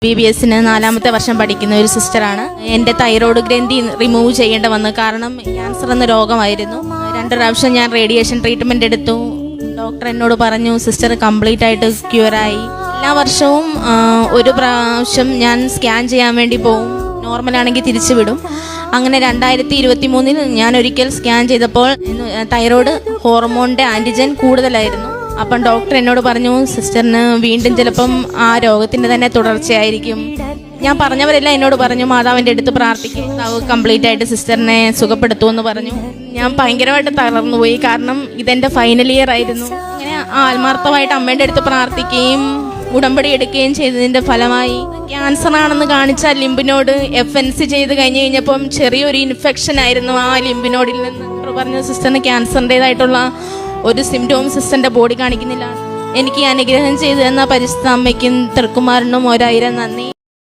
BBS-ന് 4ാമത്തെ വർഷം പഠിക്കുന്ന ഒരു സിസ്റ്ററാണ്. എൻ്റെ തൈറോയ്ഡ് ഗ്രന്ഥി റിമൂവ് ചെയ്യേണ്ട വന്നു. കാരണം ക്യാൻസർ എന്ന രോഗമായിരുന്നു. 2 പ്രാവശ്യം ഞാൻ റേഡിയേഷൻ ട്രീറ്റ്മെൻറ്റ് എടുത്തു. ഡോക്ടർ എന്നോട് പറഞ്ഞു സിസ്റ്റർ കംപ്ലീറ്റ് ആയിട്ട് ക്യൂറായി. എല്ലാ വർഷവും ഒരു പ്രാവശ്യം ഞാൻ സ്കാൻ ചെയ്യാൻ വേണ്ടി പോവും. നോർമലാണെങ്കിൽ തിരിച്ചു വിടും. അങ്ങനെ 2023 ഞാൻ ഒരിക്കൽ സ്കാൻ ചെയ്തപ്പോൾ തൈറോയ്ഡ് ഹോർമോണിൻ്റെ ആൻറ്റിജൻ കൂടുതലായിരുന്നു. അപ്പം ഡോക്ടർ എന്നോട് പറഞ്ഞു സിസ്റ്ററിന് വീണ്ടും ചിലപ്പം ആ രോഗത്തിൻ്റെ തന്നെ തുടർച്ചയായിരിക്കും. ഞാൻ പറഞ്ഞവരെല്ലാം എന്നോട് പറഞ്ഞു മാതാവിൻ്റെ അടുത്ത് പ്രാർത്ഥിക്കും, കംപ്ലീറ്റ് ആയിട്ട് സിസ്റ്ററിനെ സുഖപ്പെടുത്തുമെന്ന് പറഞ്ഞു. ഞാൻ ഭയങ്കരമായിട്ട് തളർന്നുപോയി. കാരണം ഇതെൻ്റെ ഫൈനൽ ഇയർ ആയിരുന്നു. ഇങ്ങനെ ആത്മാർത്ഥമായിട്ട് അമ്മേൻ്റെ അടുത്ത് പ്രാർത്ഥിക്കുകയും ഉടമ്പടി എടുക്കുകയും ചെയ്തതിൻ്റെ ഫലമായി ക്യാൻസർ ആണെന്ന് കാണിച്ച ലിംബിനോട് FNC ചെയ്ത് കഴിഞ്ഞപ്പം ചെറിയൊരു ഇൻഫെക്ഷൻ ആയിരുന്നു ആ ലിംബിനോഡിൽ നിന്ന്. പറഞ്ഞു സിസ്റ്ററിന് ക്യാൻസറിൻ്റെതായിട്ടുള്ള ഒരു സിംറ്റോം സിസ്റ്ററിൻ്റെ ബോഡി കാണിക്കുന്നില്ല. എനിക്ക് അനുഗ്രഹം ചെയ്തു തന്ന പരിശുദ്ധ അമ്മയ്ക്കും തിരുക്കുമാരനും 1000 നന്ദി.